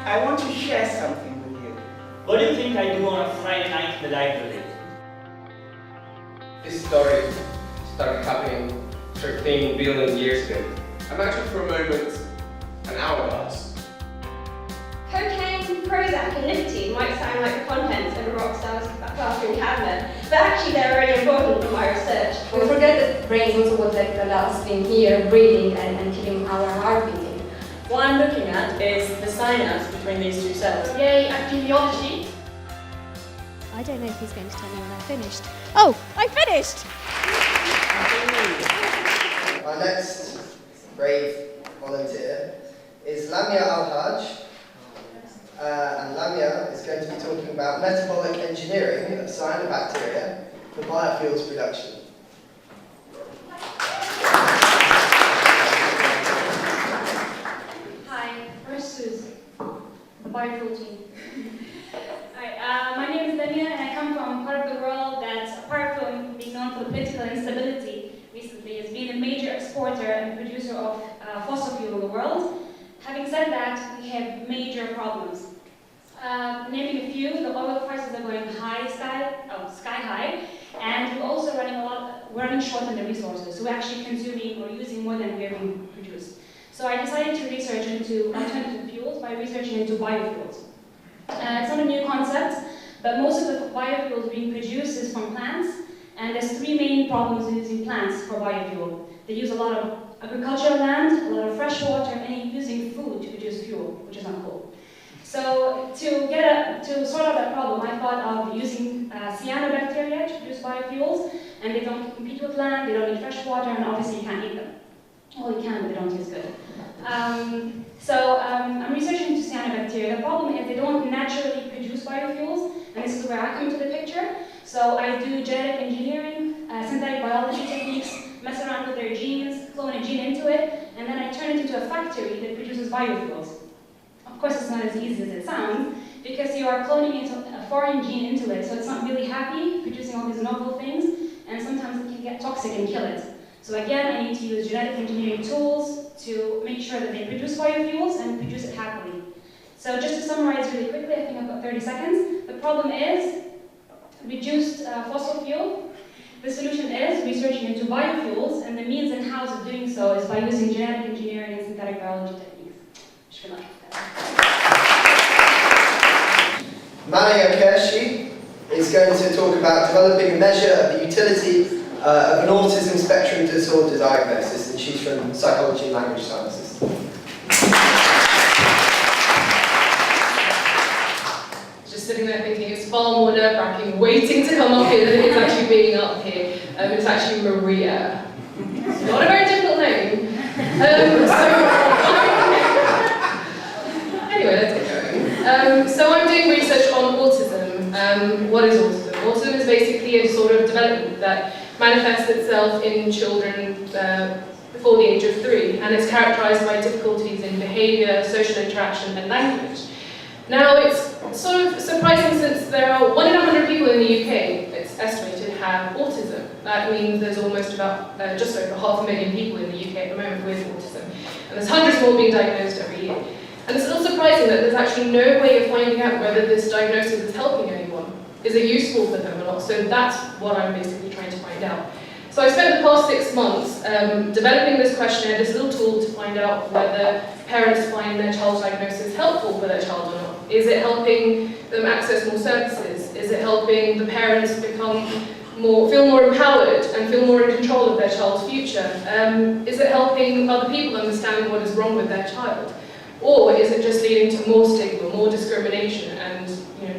I want to share something with you. What do you think I do on a Friday night in the library? This story started happening 13 billion years ago. Imagine for a moment an hourglass. Cocaine, Prozac and nicotine might sound like the contents of a rock star's bathroom cabinet, but actually they're really important for my research. We forget that brains also what like us being here, breathing and keeping our heart beating. What I'm looking at is the synapse between these two cells. Yay, epidemiology. I don't know if he's going to tell me when I finished. Oh, I finished! Our next brave volunteer is Lamya Al-Haj. And Lamya is going to be talking about metabolic engineering of cyanobacteria for biofuels production. Hi, I'm Susie, the biofuel team. Hi, my name is Lamya and I come from a part of the world that, apart from being known for political instability recently, has been a major exporter and producer of fossil fuel in the world. Having said that, we have major problems. Naming a few, the oil prices are going sky high, and we're also running short on the resources. So we're actually consuming or using more than we're being produced. So I decided to research into alternative fuels by researching into biofuels. It's not a new concept, but most of the biofuels being produced is from plants, and there's three main problems with using plants for biofuel. They use a lot of agricultural land, a lot of fresh water, and using food to produce fuel, which is not cool. So to sort out that problem, I thought of using cyanobacteria to produce biofuels, and they don't compete with land, they don't need fresh water, and obviously you can't eat them. Well, you can, but they don't taste good. I'm researching into cyanobacteria. The problem is they don't naturally produce biofuels, and this is where I come into the picture. So I do genetic engineering, synthetic biology techniques, mess around with their genes, clone a gene into it, and then I turn it into a factory that produces biofuels. Of course, it's not as easy as it sounds, because you are cloning a foreign gene into it, so it's not really happy, producing all these novel things, and sometimes it can get toxic and kill it. So again, I need to use genetic engineering tools to make sure that they produce biofuels and produce it happily. So just to summarize really quickly, I think I've got 30 seconds. The problem is reduced fossil fuel. The solution is researching into biofuels, and the means and hows of doing so is by using genetic engineering and synthetic biology techniques. Good luck. Quershi is going to talk about developing a measure of the utility of an autism spectrum disorder diagnosis, and she's from Psychology and Language Sciences. Just sitting there thinking it's far more nerve-wracking waiting to come up here than it is actually being up here. It's actually Maria. Not a very difficult name. Anyway, let's get going. So I'm doing research on autism. What is autism? Autism is basically a sort of development that manifests itself in children before the age of 3, and it's characterized by difficulties in behavior, social interaction, and language. Now, it's sort of surprising since there are 1 in 100 people in the UK, it's estimated, have autism. That means there's almost about just over 500,000 people in the UK at the moment with autism, and there's hundreds more being diagnosed every year. And it's a little surprising that there's actually no way of finding out whether this diagnosis is helping anyone. Is it useful for them or not? So that's what I'm basically trying to find out. So I spent the past 6 months developing this questionnaire, this little tool to find out whether parents find their child's diagnosis helpful for their child or not. Is it helping them access more services? Is it helping the parents feel more empowered and feel more in control of their child's future? Is it helping other people understand what is wrong with their child? Or is it just leading to more stigma, more discrimination, and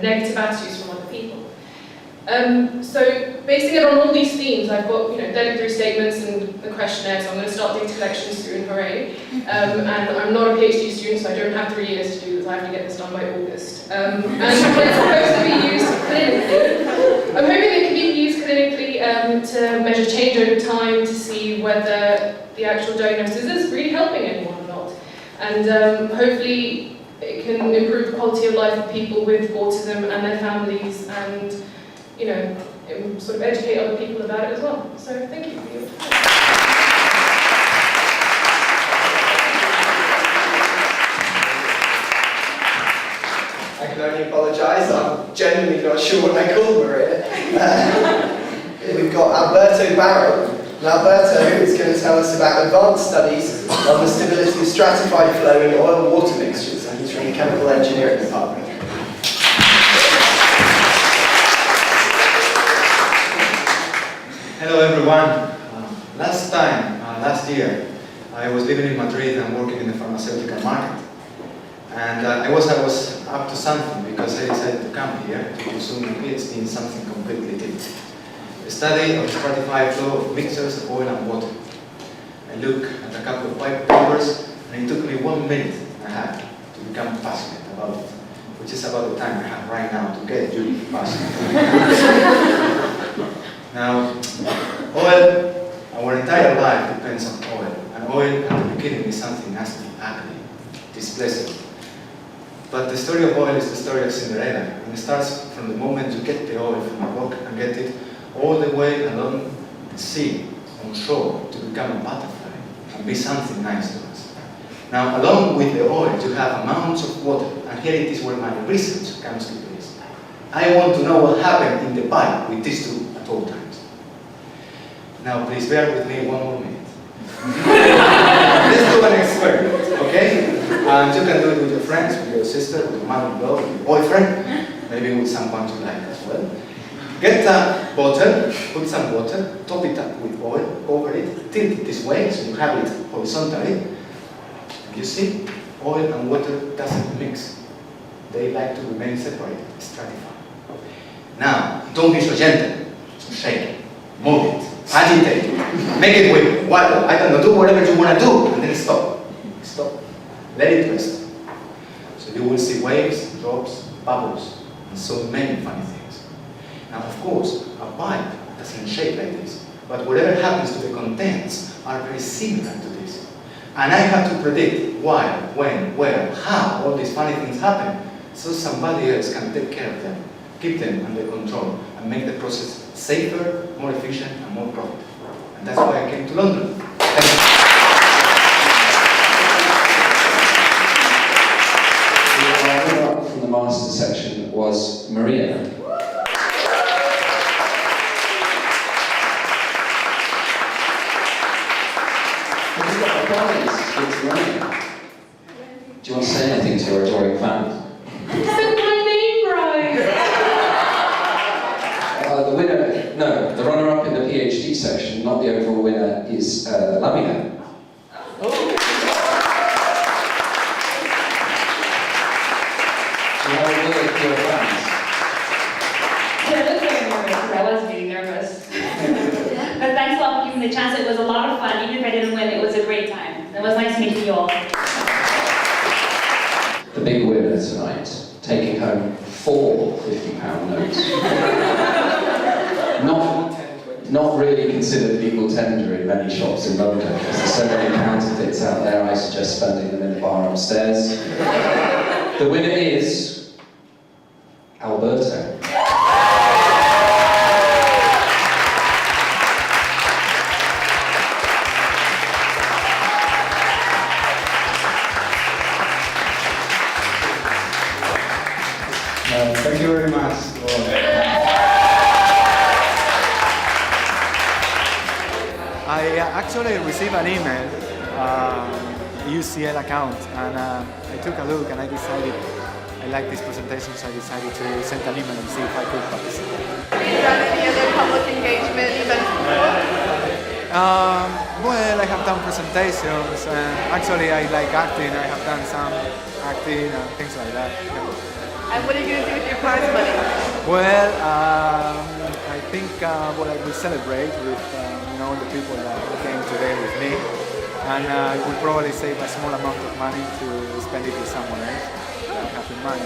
negative attitudes from other people? So basing it on all these themes, I've got 33 statements and the questionnaire, so I'm going to start data collection soon, hooray. And I'm not a PhD student, so I don't have 3 years to do this. I have to get this done by August. And it's supposed to be used clinically. I'm hoping it can be used clinically to measure change over time, to see whether the actual diagnosis is really helping anyone or not. And hopefully it can improve the quality of life of people with autism and their families, and sort of educate other people about it as well. So thank you for your time. sure what I called Maria. We've got Alberto Barrow. And Alberto is going to tell us about advanced studies on the stability of stratified flow in oil-water mixtures, and he's from the Chemical Engineering Department. Hello everyone. Last year, I was living in Madrid and working in the pharmaceutical market. And I was up to something because I decided to come here to pursue my PhD in something completely different. A study of stratified flow of mixtures of oil and water. I looked at a couple of white papers and it took me 1 minute and a half to become passionate about it, which is about the time I have right now to get really passionate. Now, oil, our entire life depends on oil, and oil at the beginning is something nasty, ugly, displeasing. But the story of oil is the story of Cinderella, and it starts from the moment you get the oil from a rock and get it all the way along the sea, on shore, to become a butterfly and be something nice to us. Now, along with the oil, you have amounts of water, and here it is where my research comes to place. I want to know what happened in the pipe with these two at all times. Now, please bear with me 1 more minute. Let's do an experiment, okay? And you can do it with your friends, with your sister, with your mother-in-law, with your boyfriend, maybe with someone you like as well. Get a bottle, put some water, top it up with oil, cover it, tilt it this way so you have it horizontally. You see, oil and water doesn't mix. They like to remain separate, stratified. Now, don't be so gentle. So shake it, move it, agitate it, make it wiggle, waddle, I don't know, do whatever you want to do, and then stop. Stop. Let it rest. So you will see waves, drops, bubbles, and so many funny things. Now, of course, a pipe doesn't shake like this, but whatever happens to the contents are very similar to this. And I have to predict why, when, where, how all these funny things happen, so somebody else can take care of them, keep them under control, and make the process safer, more efficient, and more profitable. And that's why I came to London. Thank you. The runner-up from the master section was Maria. It's running. Do you want to say anything to your adoring fans? You said my name right! The winner, no, the runner-up in the PhD section, not the overall winner, is Lamya. Do you have a word for your fans? Yeah, I was very nervous, because I was really nervous. But thanks a lot for giving me the chance. It was a lot of fun. Even if I didn't win, it was a great time. It was nice meeting you all. The big winner tonight, taking home 4 £50 notes. Not really considered legal tender in many shops in London, because there's so many counterfeits out there. I suggest spending them in the bar upstairs. The winner is Alberto. Thank you very much. I actually received an email, UCL account, and I took a look and I decided I liked this presentation, so I decided to send an email and see if I could participate. Have you done any other public engagement events before? Well, I have done presentations, and actually I like acting. I have done some acting and things like that. And what are you going to do with your prize money? Well, I think what I will celebrate with all the people that came today with me, and I will probably save a small amount of money to spend it with someone else that I have in mind.